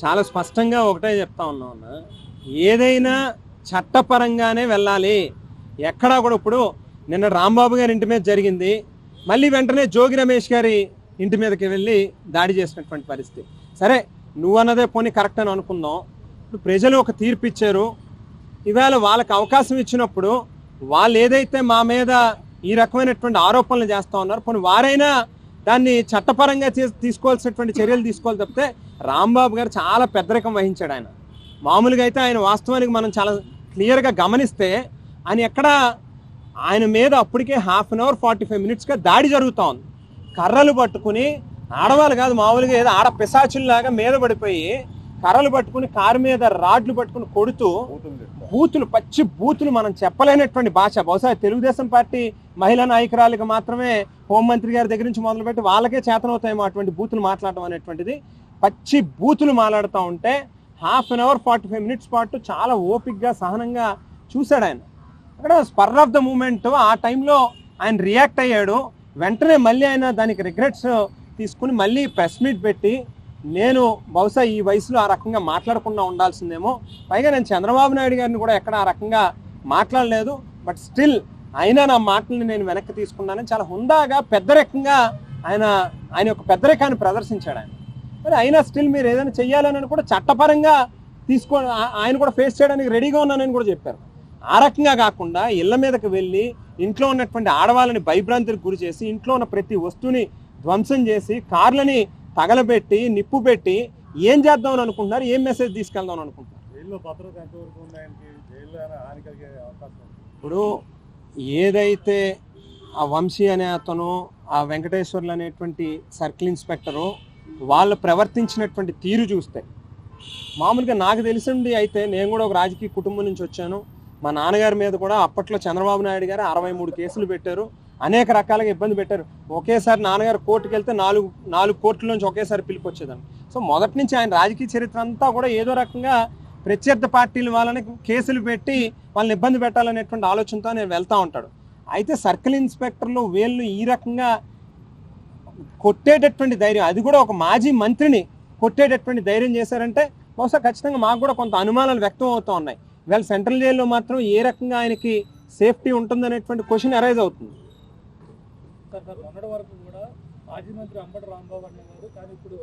చాలా స్పష్టంగా ఒకటే చెప్తా ఉన్నా అన్న, ఏదైనా చట్టపరంగానే వెళ్ళాలి. ఎక్కడా కూడా ఇప్పుడు నిన్న రాంబాబు గారి ఇంటి మీద జరిగింది, మళ్ళీ వెంటనే జోగి రమేష్ గారి ఇంటి మీదకి వెళ్ళి దాడి చేసినటువంటి పరిస్థితి. సరే, నువ్వు అన్నదే పోనీ కరెక్ట్ అని అనుకుందాం. ఇప్పుడు ప్రజలు ఒక తీర్పు ఇచ్చారు, ఇవాళ వాళ్ళకి అవకాశం ఇచ్చినప్పుడు వాళ్ళు ఏదైతే మా మీద ఈ రకమైనటువంటి ఆరోపణలు చేస్తూ ఉన్నారు, పోనీ వారైనా దాన్ని చట్టపరంగా తీసుకోవాల్సినటువంటి చర్యలు తీసుకోవాలి తప్పితే రాంబాబు గారు చాలా పెద్దరికం వహించాడు. ఆయన మామూలుగా అయితే ఆయన వాస్తవానికి మనం చాలా క్లియర్గా గమనిస్తే ఆయన మీద అప్పటికే 1/2 అవర్ 45 మినిట్స్గా దాడి జరుగుతూ ఉంది. కర్రలు పట్టుకుని, ఆడవాళ్ళు కాదు మామూలుగా ఏదో ఆడ పిశాచుల్లాగా మీద పడిపోయి కర్రలు పట్టుకుని కారు మీద రాడ్లు పట్టుకుని కొడుతూ బూతులు, పచ్చి బూతులు, మనం చెప్పలేనటువంటి భాష. బహుశా తెలుగుదేశం పార్టీ మహిళా నాయకురాలకు మాత్రమే హోంమంత్రి గారి దగ్గర నుంచి మొదలుపెట్టి వాళ్ళకే చేతనవుతాయేమో అటువంటి బూతులు మాట్లాడటం అనేటువంటిది. పచ్చి బూతులు మాట్లాడుతూ ఉంటే 1/2 అవర్ 45 మినిట్స్ పాటు చాలా ఓపిక్గా సహనంగా చూశాడు ఆయన. అక్కడ స్పర్ ఆఫ్ ద మూమెంట్ ఆ టైంలో ఆయన రియాక్ట్ అయ్యాడు. వెంటనే మళ్ళీ ఆయన దానికి రిగ్రెట్స్ తీసుకుని మళ్ళీ ప్రెస్ మీట్ పెట్టి, నేను బహుశా ఈ వయసులో ఆ రకంగా మాట్లాడకుండా ఉండాల్సిందేమో, పైగా నేను చంద్రబాబు నాయుడు గారిని కూడా ఎక్కడ ఆ రకంగా మాట్లాడలేదు, బట్ స్టిల్ అయినా నా మాటల్ని నేను వెనక్కి తీసుకున్నానని చాలా హుందాగా పెద్దరికంగా ఆయన యొక్క పెద్దరికాన్ని ప్రదర్శించాడు ఆయన. మరి అయినా స్టిల్ మీరు ఏదైనా చెయ్యాలని కూడా చట్టపరంగా ఆయన కూడా ఫేస్ చేయడానికి రెడీగా ఉన్నానని కూడా చెప్పారు. ఆ రకంగా కాకుండా ఇళ్ల మీదకి వెళ్ళి ఇంట్లో ఉన్నటువంటి ఆడవాళ్ళని భయభ్రాంతికి గురి చేసి, ఇంట్లో ఉన్న ప్రతి వస్తువుని ధ్వంసం చేసి, కార్లని తగలబెట్టి, నిప్పు పెట్టి ఏం చేద్దామని అనుకుంటున్నారు, ఏం మెసేజ్ తీసుకెళ్దామని అనుకుంటున్నారు? ఇప్పుడు ఏదైతే ఆ వంశీ అనే అతను, ఆ వెంకటేశ్వర్లు అనేటువంటి సర్కిల్ ఇన్స్పెక్టరు వాళ్ళు ప్రవర్తించినటువంటి తీరు చూస్తే, మామూలుగా నాకు తెలిసింది అయితే నేను కూడా ఒక రాజకీయ కుటుంబం నుంచి వచ్చాను. మా నాన్నగారి మీద కూడా అప్పట్లో చంద్రబాబు నాయుడు గారు 63 కేసులు పెట్టారు, అనేక రకాలుగా ఇబ్బంది పెట్టారు. ఒకేసారి నాన్నగారు కోర్టుకు వెళ్తే 4 కోర్టుల నుంచి ఒకేసారి పిలుపు వచ్చేదాన్ని. సో మొదటి నుంచి ఆయన రాజకీయ చరిత్ర అంతా కూడా ఏదో రకంగా ప్రత్యర్థి పార్టీల వాళ్ళని కేసులు పెట్టి వాళ్ళని ఇబ్బంది పెట్టాలనేటువంటి ఆలోచనతో నేను వెళ్తూ ఉంటాడు. అయితే సర్కిల్ ఇన్స్పెక్టర్లు వీళ్ళు ఈ రకంగా కొట్టేటటువంటి ధైర్యం, అది కూడా ఒక మాజీ మంత్రిని కొట్టేటటువంటి ధైర్యం చేశారంటే బహుశా ఖచ్చితంగా మాకు కూడా కొంత అనుమానాలు వ్యక్తం అవుతూ ఉన్నాయి. ఇవాళ సెంట్రల్ జైల్లో మాత్రం ఏ రకంగా ఆయనకి సేఫ్టీ ఉంటుందనేటువంటి క్వశ్చన్ అరైజ్ అవుతుంది. మొన్నటి వరకు కూడా మాజీ మంత్రి అంబటి రాంబాబు అనేవారు, కానీ ఇప్పుడు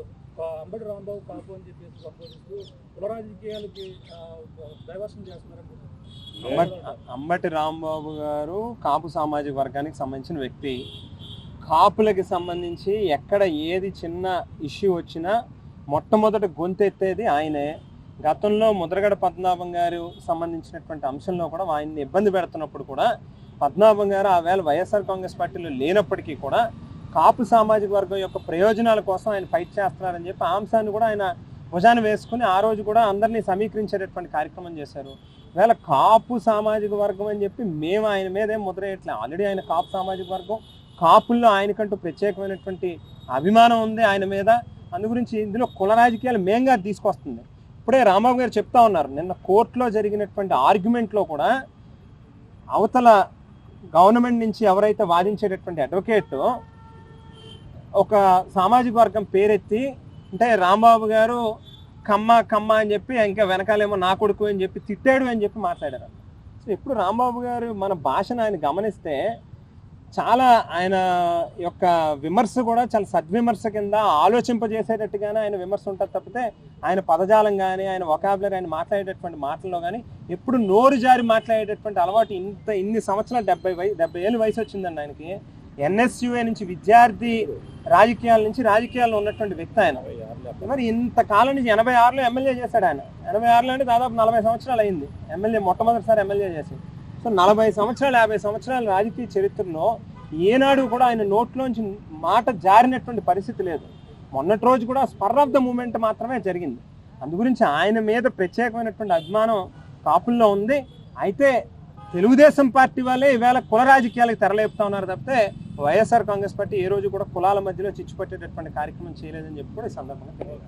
అంబటి రాంబాబు కాపు అని చెప్పేసి సంబోధిస్తూ కుల రాజకీయాలకి డైవర్షన్ చేస్తున్నారని. అంబటి రాంబాబు గారు కాపు సామాజిక వర్గానికి సంబంధించిన వ్యక్తి. కాపులకి సంబంధించి ఎక్కడ ఏది చిన్న ఇష్యూ వచ్చినా మొట్టమొదటి గొంతెత్తేది ఆయనే. గతంలో ముద్రగడ పద్మనాభం గారు సంబంధించినటువంటి అంశంలో కూడా ఆయన్ని ఇబ్బంది పెడుతున్నప్పుడు కూడా పద్మనాభం గారు ఆ వేళ వైఎస్ఆర్ కాంగ్రెస్ పార్టీలో లేనప్పటికీ కూడా కాపు సామాజిక వర్గం యొక్క ప్రయోజనాల కోసం ఆయన ఫైట్ చేస్తున్నారని చెప్పి ఆ అంశాన్ని కూడా ఆయన భుజాన వేసుకుని ఆ రోజు కూడా అందరినీ సమీకరించేటటువంటి కార్యక్రమం చేశారు. వేళ కాపు సామాజిక వర్గం అని చెప్పి మేము ఆయన మీద ఏం ముద్ర వేయట్లేదు. ఆల్రెడీ ఆయన కాపు సామాజిక వర్గం, కాపుల్లో ఆయనకంటూ ప్రత్యేకమైనటువంటి అభిమానం ఉంది ఆయన మీద. అందు గురించి ఇందులో కుల రాజకీయాలు మేంగా తీసుకొస్తుంది. ఇప్పుడే రాంబాబు గారు చెప్తా ఉన్నారు, నిన్న కోర్టులో జరిగినటువంటి ఆర్గ్యుమెంట్లో కూడా అవతల గవర్నమెంట్ నుంచి ఎవరైతే వాదించేటటువంటి అడ్వకేట్ ఒక సామాజిక వర్గం పేరెత్తి, అంటే రాంబాబు గారు కమ్మ అని చెప్పి ఇంకా వెనకాలేమో నా కొడుకు అని చెప్పి తిట్టాడు అని చెప్పి మాట్లాడారు. సో ఎప్పుడు రాంబాబు గారు మన భాషను ఆయన గమనిస్తే చాలా ఆయన యొక్క విమర్శ కూడా చాలా సద్విమర్శ కింద ఆలోచింపజేసేటట్టుగానే ఆయన విమర్శ ఉంటుంది తప్పితే ఆయన పదజాలం కానీ ఆయన వొకాబులరీ ఆయన మాట్లాడేటటువంటి మాటల్లో కానీ ఎప్పుడు నోరు జారి మాట్లాడేటటువంటి అలవాటు ఇన్ని సంవత్సరాలు 70 ఏళ్ళు వయసు వచ్చిందండి ఆయనకి. ఎన్ఎస్యుఏ నుంచి విద్యార్థి రాజకీయాల నుంచి రాజకీయాల్లో ఉన్నటువంటి వ్యక్తి ఆయన. మరి ఇంతకాలం నుంచి 86లో ఎమ్మెల్యే చేశాడు ఆయన. 86లో అంటే దాదాపు 40 సంవత్సరాలు అయింది ఎమ్మెల్యే, మొట్టమొదటిసారి ఎమ్మెల్యే చేసి. సో 40 సంవత్సరాలు 50 సంవత్సరాల రాజకీయ చరిత్రలో ఏనాడు కూడా ఆయన నోట్లోంచి మాట జారినటువంటి పరిస్థితి లేదు. మొన్నటి రోజు కూడా స్పర్ ఆఫ్ ద మూమెంట్ మాత్రమే జరిగింది. అందు గురించి ఆయన మీద ప్రత్యేకమైనటువంటి అభిమానం కాపుల్లో ఉంది. అయితే తెలుగుదేశం పార్టీ వాళ్ళే ఈవేళ కుల రాజకీయాలకు తెరలేపుతా ఉన్నారు తప్పితే వైఎస్ఆర్ కాంగ్రెస్ పార్టీ ఏ రోజు కూడా కులాల మధ్యలో చిచ్చుపట్టేటటువంటి కార్యక్రమం చేయలేదని చెప్పి కూడా ఈ సందర్భంగా తెలియదు.